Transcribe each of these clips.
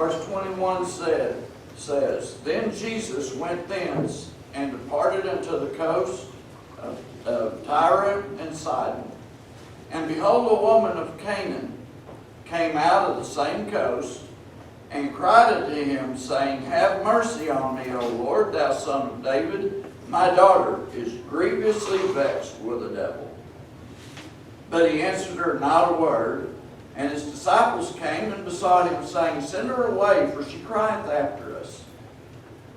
Verse 21 says, Then Jesus went thence and departed unto the coast of Tyre and Sidon. And behold, a woman of Canaan came out of the same coast, and cried unto him, saying, Have mercy on me, O Lord, thou son of David. My daughter is grievously vexed with the devil. But he answered her not a word. And his disciples came and besought him, saying, Send her away, for she crieth after us.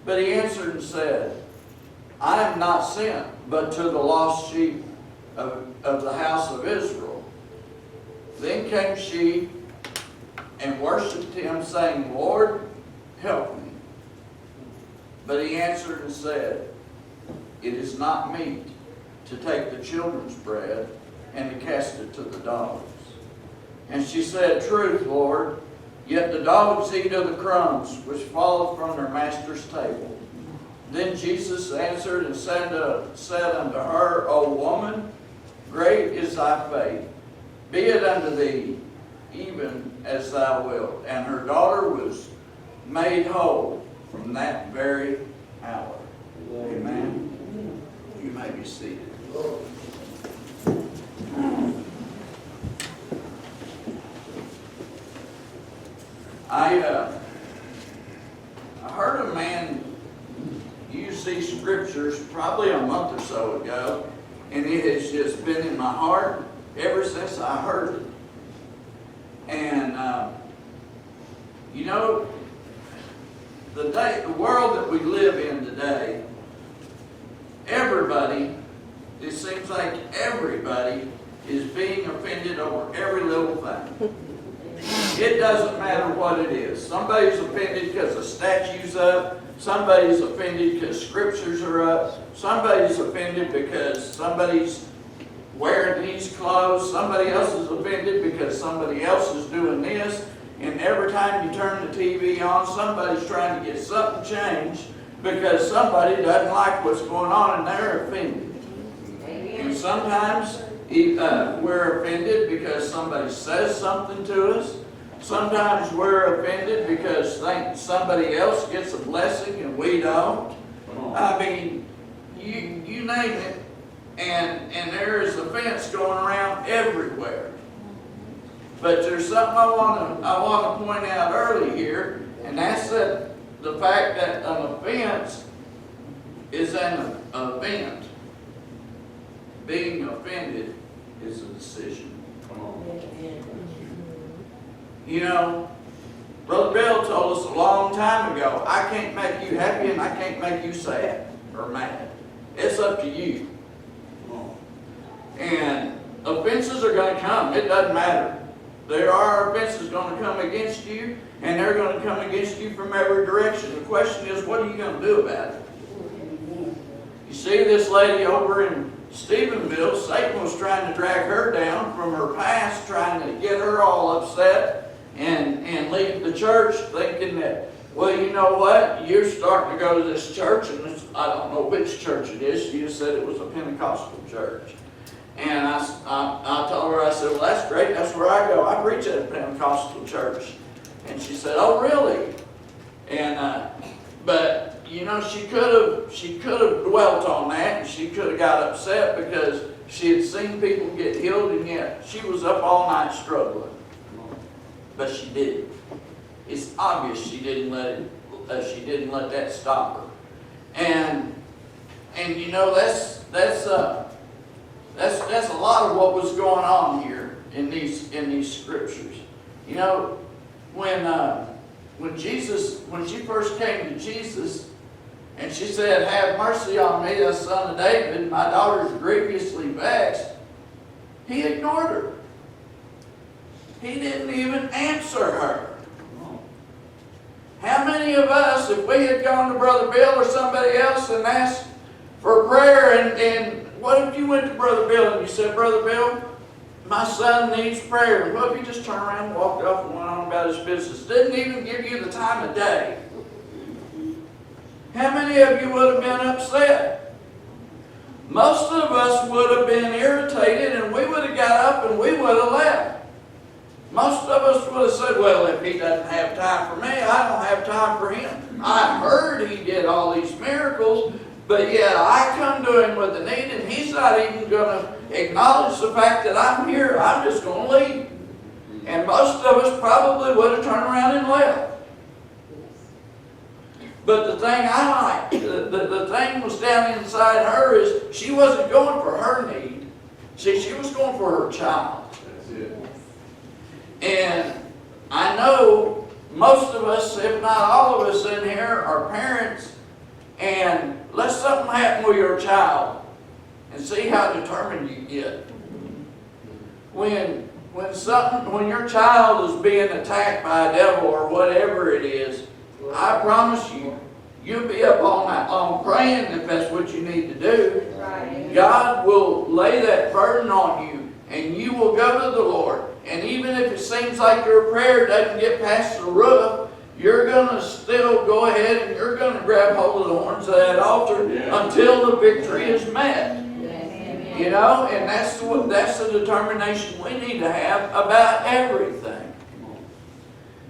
But he answered and said, I am not sent, but to the lost sheep of the house of Israel. Then came she and worshipped him, saying, Lord, help me. But he answered and said, It is not meet to take the children's bread and to cast it to the dogs. And she said, Truth, Lord, yet the dogs eat of the crumbs which fall from their master's table. Then Jesus answered and said unto her, O woman, great is thy faith. Be it unto thee even as thou wilt. And her daughter was made whole from that very hour. Amen. You may be seated. I heard a man use these scriptures probably a month or so ago, and it has just been in my heart ever since I heard it. And you know, the world that we live in today, everybody, it seems like everybody is being offended over every little thing. It doesn't matter what it is. Somebody's offended because a statue's up. Somebody's offended because scriptures are up. Somebody's offended because somebody's wearing these clothes. Somebody else is offended because somebody else is doing this. And every time you turn the TV on, somebody's trying to get something changed because somebody doesn't like what's going on and they're offended. And sometimes we're offended because somebody says something to us. Sometimes we're offended because somebody else gets a blessing and we don't. I mean, you name it, and there is offense going around everywhere. But there's something I want to point out early here, and that's that the fact that an offense is an event. Being offended is a decision. Come on. You know, Brother Bill told us a long time ago, I can't make you happy and I can't make you sad or mad. It's up to you. And offenses are going to come. It doesn't matter. There are offenses going to come against you, and they're going to come against you from every direction. The question is, what are you going to do about it? You see this lady over in Stephenville, Satan was trying to drag her down from her past, trying to get her all upset and leave the church, thinking that, well, you know what, you're starting to go to this church, and I don't know which church it is. She just said it was a Pentecostal church. And I told her, I said, well, that's great, that's where I go. I preach at a Pentecostal church. And she said, oh, really? And but you know, she could have dwelt on that, and she could have got upset because she had seen people get healed, and yet she was up all night struggling. But she didn't. It's obvious she didn't let that stop her. And you know, that's a lot of what was going on here in these scriptures. You know, when she first came to Jesus, and she said, have mercy on me, the son of David, my daughter is grievously vexed, he ignored her. He didn't even answer her. How many of us, if we had gone to Brother Bill or somebody else and asked for prayer, and what if you went to Brother Bill and you said, Brother Bill, my son needs prayer. What if he just turned around and walked off and went on about his business? Didn't even give you the time of day. How many of you would have been upset? Most of us would have been irritated, and we would have got up and we would have left. Most of us would have said, well, if he doesn't have time for me, I don't have time for him. I heard he did all these miracles, but yet I come to him with a need, and he's not even going to acknowledge the fact that I'm here. I'm just going to leave. And most of us probably would have turned around and left. But the thing I like, the thing was down inside her is she wasn't going for her need. See, she was going for her child. That's it. And I know most of us, if not all of us in here, are parents, and let something happen with your child and see how determined you get. When your child is being attacked by a devil or whatever it is, I promise you, you'll be up all night long praying if that's what you need to do. Right. God will lay that burden on you, and you will go to the Lord. And even if it seems like your prayer doesn't get past the roof, you're going to still go ahead and you're going to grab hold of the horns of that altar until the victory is met. You know, and that's the determination we need to have about everything.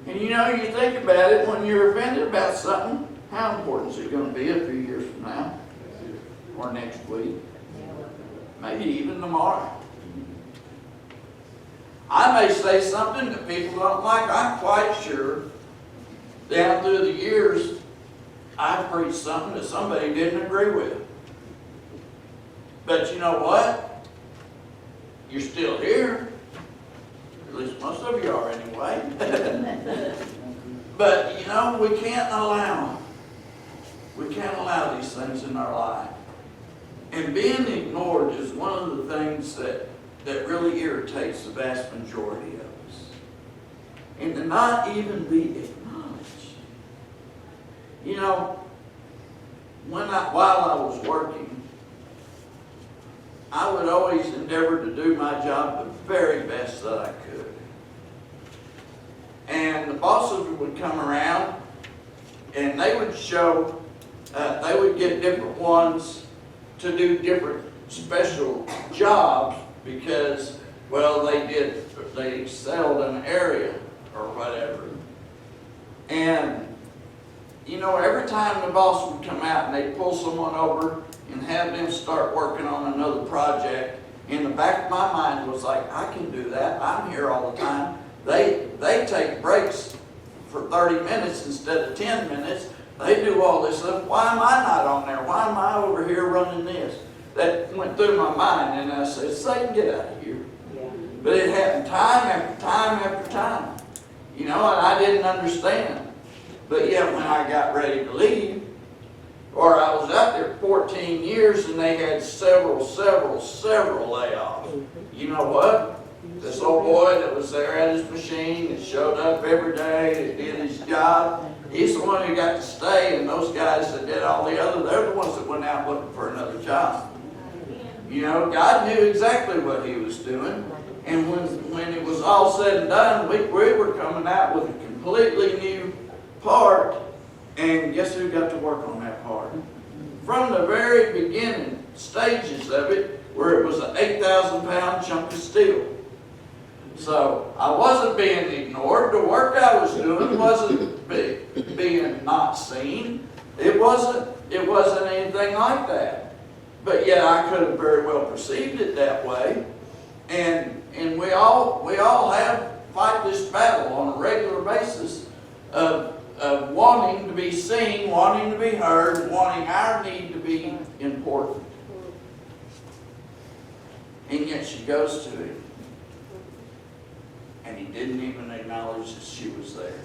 And you know, you think about it, when you're offended about something, how important is it going to be a few years from now? Or next week? Maybe even tomorrow. I may say something that people don't like. I'm quite sure down through the years I've preached something that somebody didn't agree with. But you know what? You're still here. At least most of you are anyway. But you know, we can't allow these things in our life. And being ignored is one of the things that really irritates the vast majority of us. And to not even be acknowledged. You know, while I was working, I would always endeavor to do my job the very best that I could. And the bosses would come around and they would show, they would get different ones to do different special jobs because, well, they excelled in an area or whatever. And, you know, every time the boss would come out and they'd pull someone over and have them start working on another project, in the back of my mind was like, I can do that. I'm here all the time. They take breaks for 30 minutes instead of 10 minutes. They do all this stuff. Why am I not on there? Why am I over here running this? That went through my mind, and I said, Satan, get out of here. Yeah. But it happened time after time after time. You know, and I didn't understand. But yet when I got ready to leave, or I was out there 14 years and they had several layoffs. You know what? This old boy that was there at his machine, that showed up every day, that did his job, he's the one who got to stay, and those guys that did all the other, they're the ones that went out looking for another job. You know, God knew exactly what he was doing. And when it was all said and done, we were coming out with a completely new part. And guess who got to work on that part? From the very beginning stages of it, where it was an 8,000-pound chunk of steel. So I wasn't being ignored. The work I was doing wasn't being not seen. It wasn't anything like that. But yet I could have very well perceived it that way. And we all fight this battle on a regular basis of wanting to be seen, wanting to be heard, wanting our need to be important. And yet she goes to him. And he didn't even acknowledge that she was there.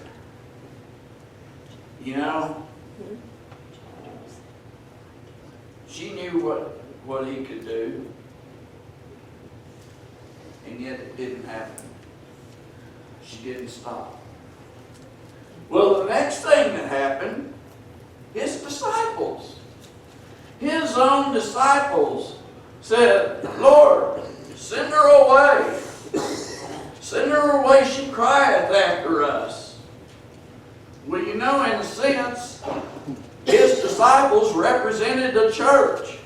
You know, she knew what he could do. And yet it didn't happen. She didn't stop. Well, the next thing that happened, his disciples, his own disciples said, Lord, send her away. Send her away, she crieth after us. Well, you know, in a sense, his disciples represented the church.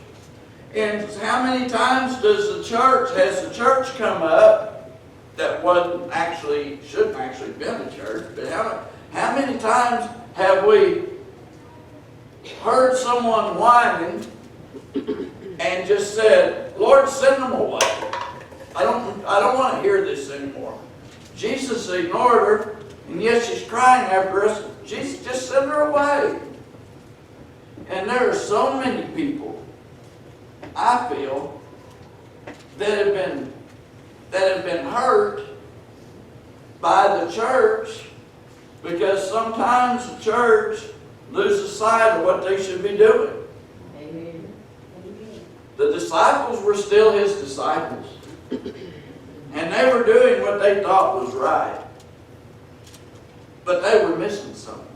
And how many times has the church come up that shouldn't actually been a church, but how many times have we heard someone whining and just said, Lord, send them away. I don't want to hear this anymore. Jesus ignored her, and yet she's crying after us. Jesus, just send her away. And there are so many people, I feel, that have been hurt by the church because sometimes the church loses sight of what they should be doing. Amen. The disciples were still his disciples. And they were doing what they thought was right. But they were missing something.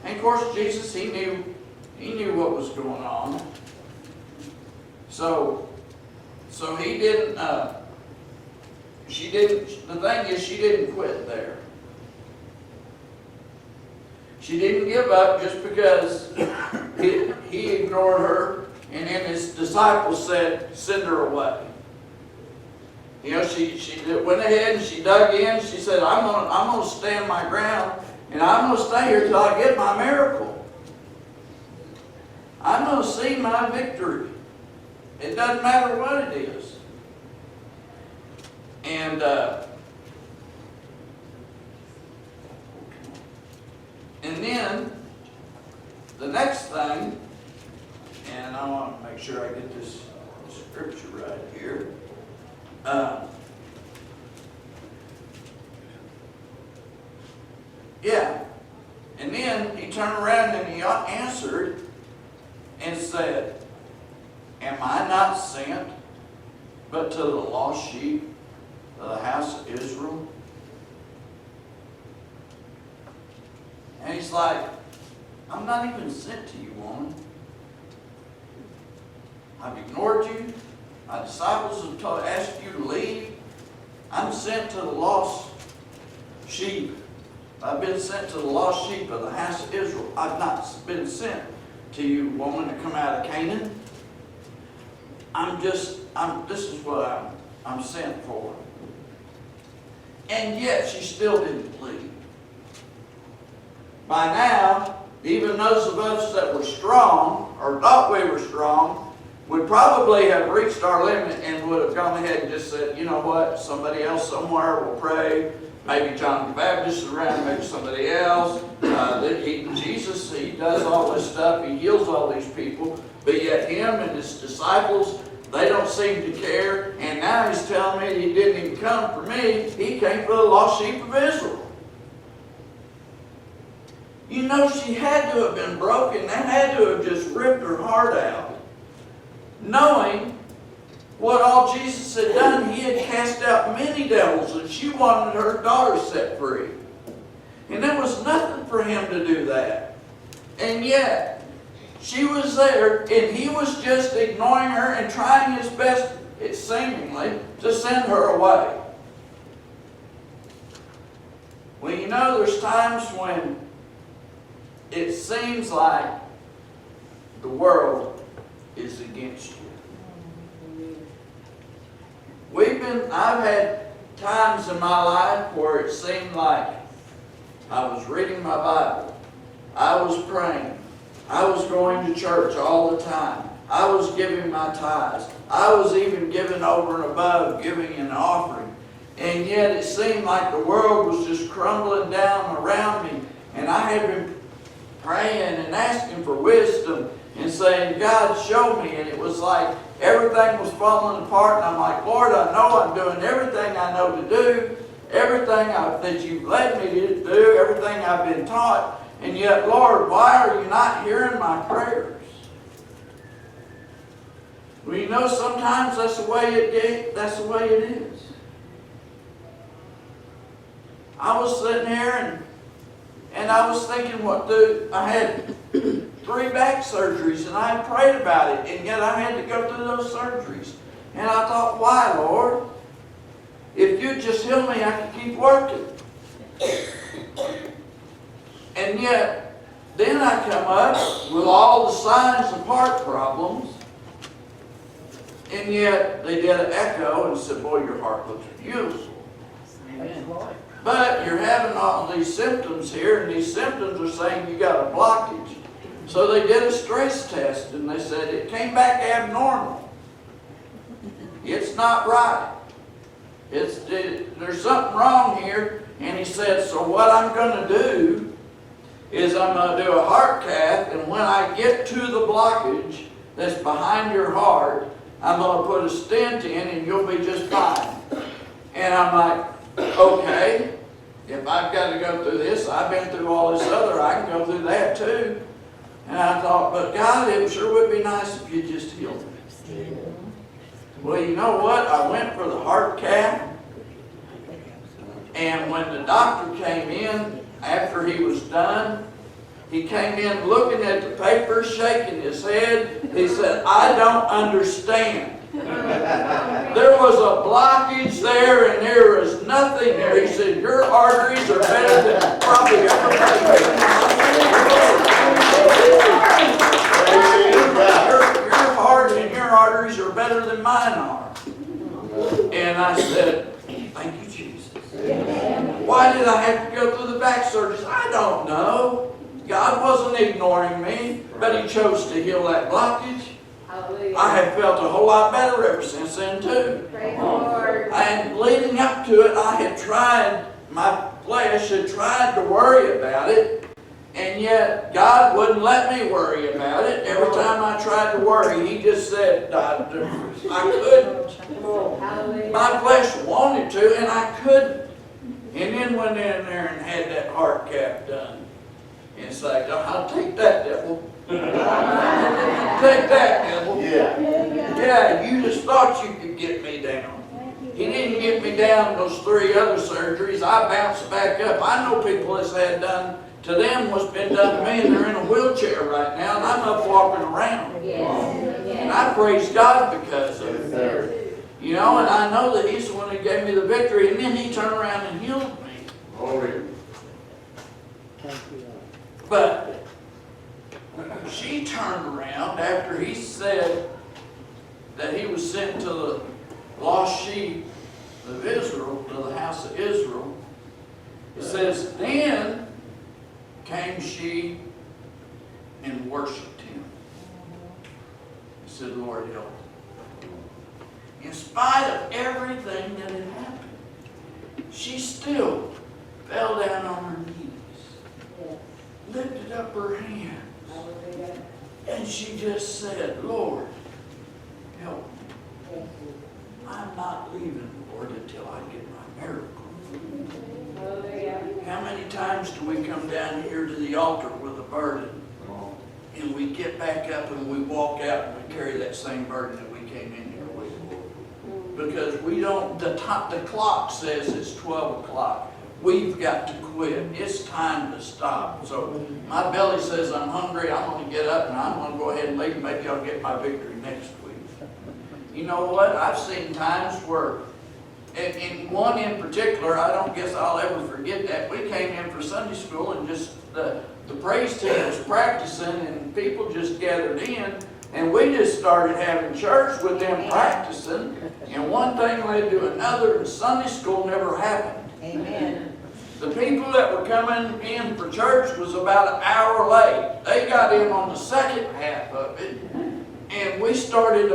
And of course Jesus, he knew what was going on. So he didn't, the thing is, she didn't quit there. She didn't give up just because he ignored her, and then his disciples said, send her away. You know, she went ahead and she dug in. She said, I'm gonna stand my ground, and I'm gonna stay here till I get my miracle. I'm gonna see my victory. It doesn't matter what it is. And then the next thing, and I want to make sure I get this scripture right here. And then he turned around and he answered and said, am I not sent but to the lost sheep of the house of Israel? And he's like, I'm not even sent to you, woman. I've ignored you. My disciples have asked you to leave. I'm sent to the lost sheep. I've been sent to the lost sheep of the house of Israel. I've not been sent to you, woman, to come out of Canaan. This is what I'm sent for. And yet she still didn't believe. By now, even those of us that were strong, or thought we were strong, would probably have reached our limit and would have gone ahead and just said, you know what, somebody else somewhere will pray. Maybe John the Baptist is around, maybe somebody else. Jesus, he does all this stuff, he heals all these people, but yet him and his disciples, they don't seem to care. And now he's telling me he didn't even come for me, he came for the lost sheep of Israel. You know, she had to have been broken. That had to have just ripped her heart out. Knowing what all Jesus had done, he had cast out many devils, and she wanted her daughter set free. And there was nothing for him to do that. And yet, she was there, and he was just ignoring her and trying his best, seemingly, to send her away. Well, you know, there's times when it seems like the world is against you. I've had times in my life where it seemed like I was reading my Bible, I was praying, I was going to church all the time, I was giving my tithes, I was even giving over and above, giving an offering, and yet it seemed like the world was just crumbling down around me, and I had been praying and asking for wisdom and saying, God, show me. And it was like everything was falling apart. And I'm like, Lord, I know I'm doing everything I know to do, everything that you've led me to do, everything I've been taught. And yet, Lord, why are you not hearing my prayers? Well, you know, sometimes that's the way it is. I was sitting here and I was thinking I had 3 back surgeries, and I had prayed about it, and yet I had to go through those surgeries. And I thought, why, Lord? If you'd just heal me, I could keep working. And yet, then I come up with all the signs of heart problems, And yet they did an echo and said, boy, your heart looks beautiful. Amen. But you're having all these symptoms here, and these symptoms are saying you got a blockage. So they did a stress test, and they said it came back abnormal. It's not right. There's something wrong here. And he said, so what I'm going to do is I'm going to do a heart cath, and when I get to the blockage that's behind your heart, I'm going to put a stent in, and you'll be just fine. And I'm like, okay, if I've got to go through this, I've been through all this other, I can go through that too. And I thought, but God, it sure would be nice if you just healed me. Well, you know what? I went for the heart cath, and when the doctor came in, after he was done, he came in looking at the paper, shaking his head. He said, I don't understand. There was a blockage there, and there was nothing there. He said, your arteries are better than probably everybody. Your heart and your arteries are better than mine are. And I said, thank you, Jesus. Why did I have to go through the back surgeries? I don't know. God wasn't ignoring me, but He chose to heal that blockage. Hallelujah. I have felt a whole lot better ever since then too. Praise the Lord. And leading up to it, I had tried, my flesh had tried to worry about it, and yet God wouldn't let me worry about it. Every time I tried to worry, He just said, I couldn't. My flesh wanted to, and I couldn't. And then went in there and had that heart cath done. And it's like, I'll take that, devil. Take that, devil. Yeah, you just thought you could get me down. He didn't get me down those 3 other surgeries. I bounced back up. I know people that's had done to them what's been done to me, and they're in a wheelchair right now, and I'm up walking around. And I praise God because of it. You know, and I know that He's the one who gave me the victory, and then He turned around and healed me. Glory. But she turned around after He said that He was sent to the lost sheep of Israel, to the house of Israel. It says, then came she and worshipped Him. He said, Lord, help me. In spite of everything that had happened, she still fell down on her knees, lifted up her hands, and she just said, Lord, help me. I'm not leaving, Lord, until I get my miracle. How many times do we come down here to the altar with a burden, and we get back up and we walk out and we carry that same burden that we came in here with? Because we don't, the clock says it's 12 o'clock. We've got to quit. It's time to stop. So my belly says I'm hungry. I'm going to get up and I'm going to go ahead and leave. Maybe I'll get my victory next week. You know what? I've seen times where, and one in particular, I don't guess I'll ever forget that. We came in for Sunday school and just the praise team was practicing and people just gathered in. And we just started having church with them practicing. And one thing led to another, and Sunday school never happened. Amen. The people that were coming in for church was about an hour late. They got in on the second half of it. And we started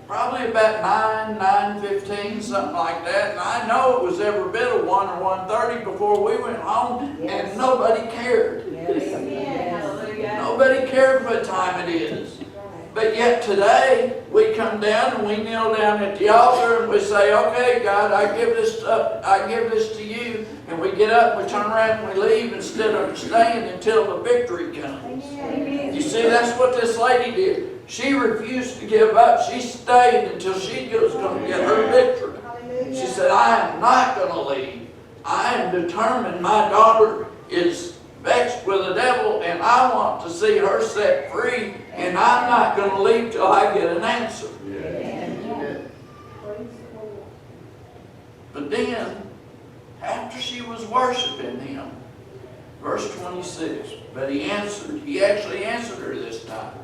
probably about 9:15, something like that. And I know it was every bit of 1 or 1:30 before we went home, and nobody cared. Yes. Nobody cared what time it is. But yet today, we come down and we kneel down at the altar and we say, okay, God, I give this to you. And we get up, we turn around and we leave instead of staying until the victory comes. Amen. You see, that's what this lady did. She refused to give up. She stayed until she was going to get her victory. She said, I am not going to leave. I am determined. My daughter is vexed with the devil, and I want to see her set free, and I'm not going to leave till I get an answer. But then, after she was worshiping Him, verse 26, but He answered. He actually answered her this time.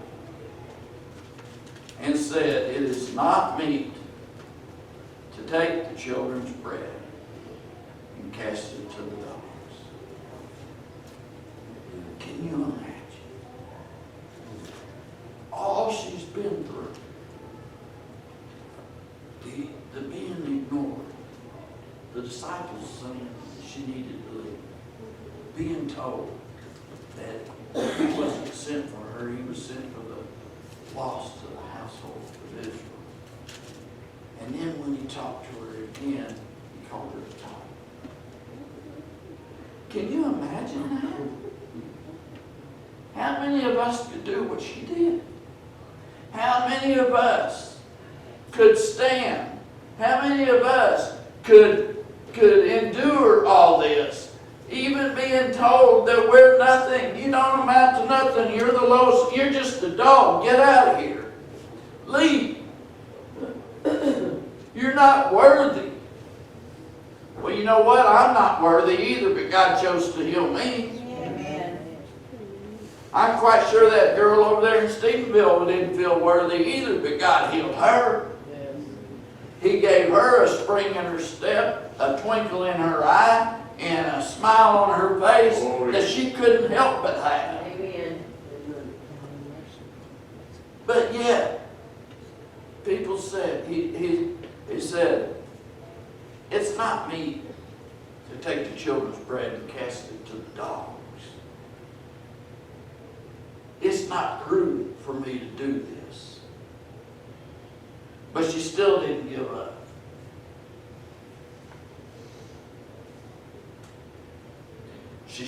and said, "It is not meet to take the children's bread and cast it to the dogs." Can you imagine? All she's been through, the being ignored, the disciples saying she needed to leave, being told that he wasn't sent for her, he was sent for the lost of the household of Israel. And then when he talked to her again, he called her a dog. Can you imagine that? How many of us could do what she did? How many of us could stand? How many of us could endure all this? Even being told that we're nothing, you don't amount to nothing, you're the lowest, you're just a dog, get out of here. Leave. You're not worthy. Well, you know what? I'm not worthy either, but God chose to heal me. I'm quite sure that girl over there in Stephenville didn't feel worthy either, but God healed her. He gave her a spring in her step, a twinkle in her eye, and a smile on her face that she couldn't help but have. Amen. But yet, people said, he said, "It's not me to take the children's bread and cast it to the dogs. It's not prudent for me to do this." But she still didn't give up. She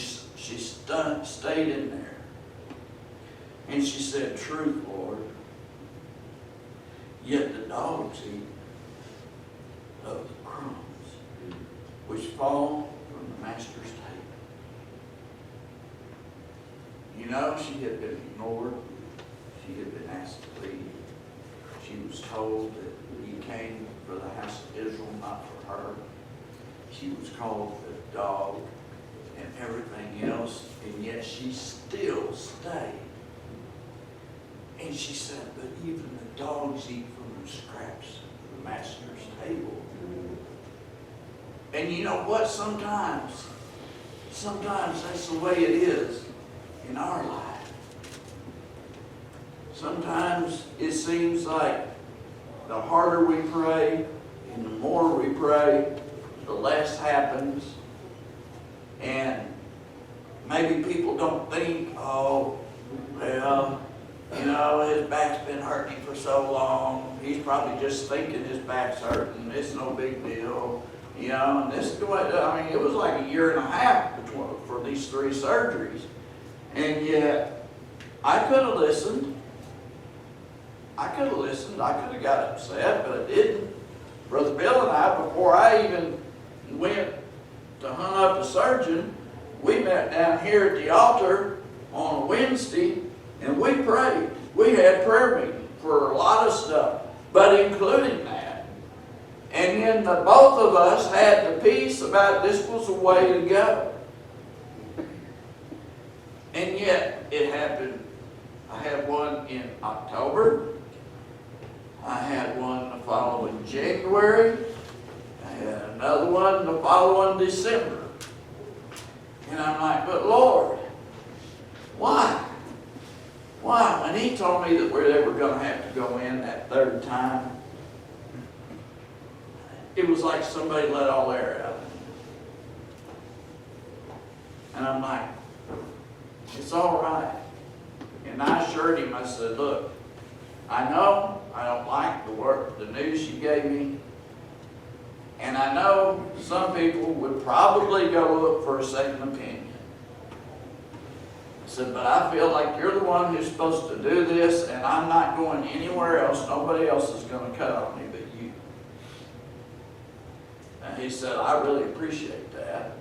stayed in there. And she said, "Truth, Lord, yet the dogs eat of the crumbs which fall from the master's table." You know, she had been ignored. She had been asked to leave. She was told that he came for the house of Israel, not for her. She was called the dog and everything else, and yet she still stayed. And she said, "But even the dogs eat from the scraps of the master's table." And you know what? Sometimes that's the way it is in our life. Sometimes it seems like the harder we pray and the more we pray, the less happens. And maybe people don't think, "Oh, well, you know, his back's been hurting for so long. He's probably just thinking his back's hurting. It's no big deal." You know, and this, I mean, it was like a year and a half for these 3 surgeries. And yet, I could have listened. I could have got upset, but I didn't. Brother Bill and I, before I even went to hunt up a surgeon, we met down here at the altar on a Wednesday, and we prayed. We had prayer meeting for a lot of stuff, but including that. And then both of us had the peace about this was the way to go. And yet, it happened. I had one in October. I had one the following January. I had another one the following December. And I'm like, "But Lord, why? Why?" When he told me that they were going to have to go in that 3rd time, it was like somebody let all air out. And I'm like, "It's all right." And I assured him, I said, "Look, I know I don't like the news you gave me. And I know some people would probably go look for a second opinion. I said, but I feel like you're the one who's supposed to do this, and I'm not going anywhere else. Nobody else is going to cut on me but you." And he said, "I really appreciate that."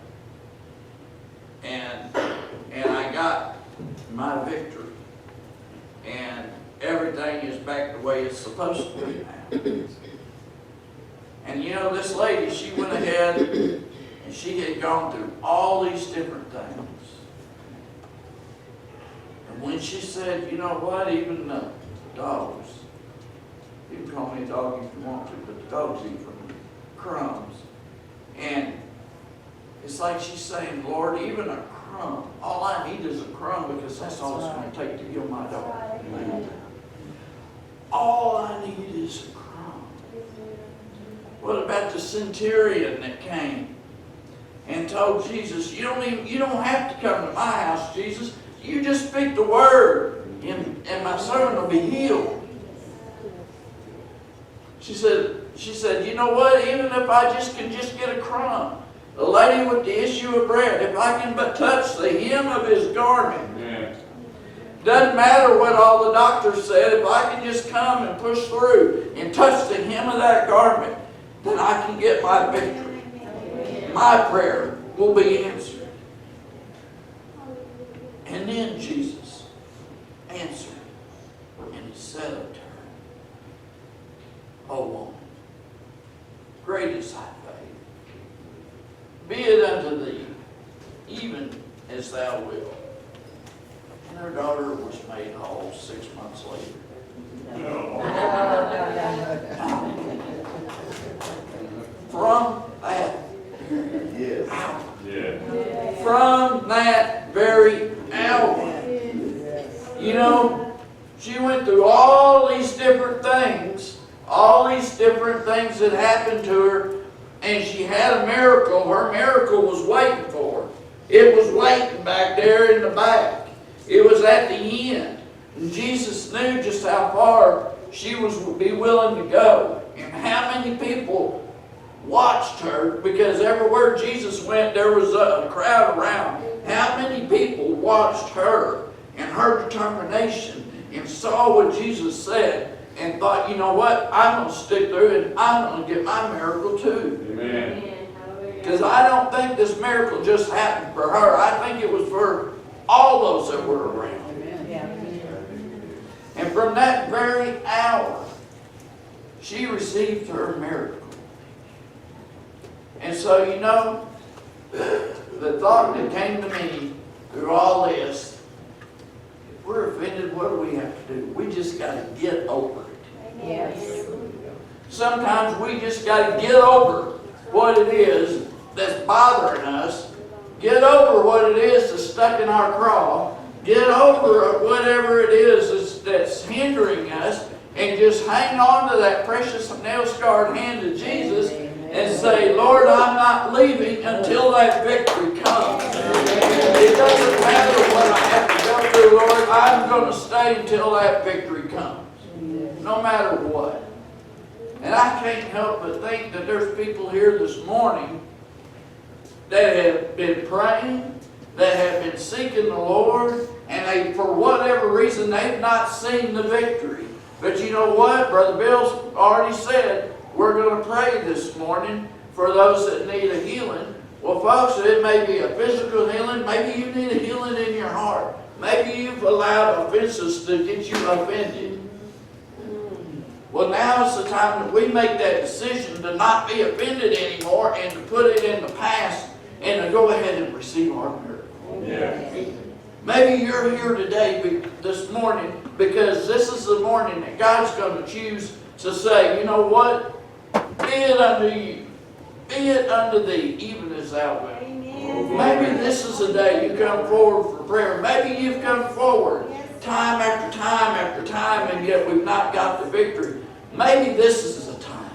And I got my victory. And everything is back the way it's supposed to be now. And you know, this lady, she went ahead and she had gone through all these different things. And when she said, "You know what, even the dogs call me a dog if you want to, but the dogs eat from the crumbs. And it's like she's saying, Lord, even a crumb, all I need is a crumb because that's all it's going to take to kill my dog. All I need is a crumb. What about the centurion that came and told Jesus, you don't have to come to my house, Jesus. You just speak the word and my servant will be healed. She said, you know what? Even if I can just get a crumb, the lady with the issue of bread, if I can but touch the hem of his garment, doesn't matter what all the doctors said, if I can just come and push through and touch the hem of that garment, then I can get my victory. My prayer will be answered. And then Jesus answered, and he said unto her, O woman, great is thy faith. Be it unto thee, even as thou wilt. And her daughter was made whole 6 months later. From that hour. From that very hour. You know, she went through all these different things. All these different things that happened to her. And she had a miracle. Her miracle was waiting for her. It was waiting back there in the back. It was at the end. And Jesus knew just how far she would be willing to go. And how many people watched her, because everywhere Jesus went, there was a crowd around. How many people watched her and her determination and saw what Jesus said and thought, you know what, I'm going to stick through and I'm going to get my miracle too. Amen. Because I don't think this miracle just happened for her. I think it was for all those that were around. And from that very hour, she received her miracle. And so, you know, the thought that came to me through all this, if we're offended, what do we have to do? We just got to get over it. Yes. Sometimes we just got to get over what it is that's bothering us. Get over what it is that's stuck in our craw. Get over whatever it is that's hindering us, and just hang on to that precious nail-scarred hand of Jesus and say, Lord, I'm not leaving until that victory comes. It doesn't matter what I have to go through, Lord. I'm going to stay until that victory comes. No matter what. And I can't help but think that there's people here this morning that have been praying, that have been seeking the Lord, and they, for whatever reason, they've not seen the victory. But you know what? Brother Bill's already said, we're going to pray this morning for those that need a healing. Well, folks, it may be a physical healing. Maybe you need a healing in your heart. Maybe you've allowed offenses to get you offended. Well, now is the time that we make that decision to not be offended anymore and to put it in the past and to go ahead and receive our miracle. Yeah. Maybe you're here today, this morning, because this is the morning that God's going to choose to say, you know what? Be it unto you. Be it unto thee, even as thou wilt. Maybe this is the day you come forward for prayer. Maybe you've come forward time after time after time, and yet we've not got the victory. Maybe this is the time.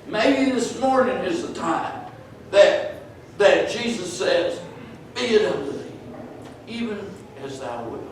Maybe this morning is the time that Jesus says, be it unto thee, even as thou wilt.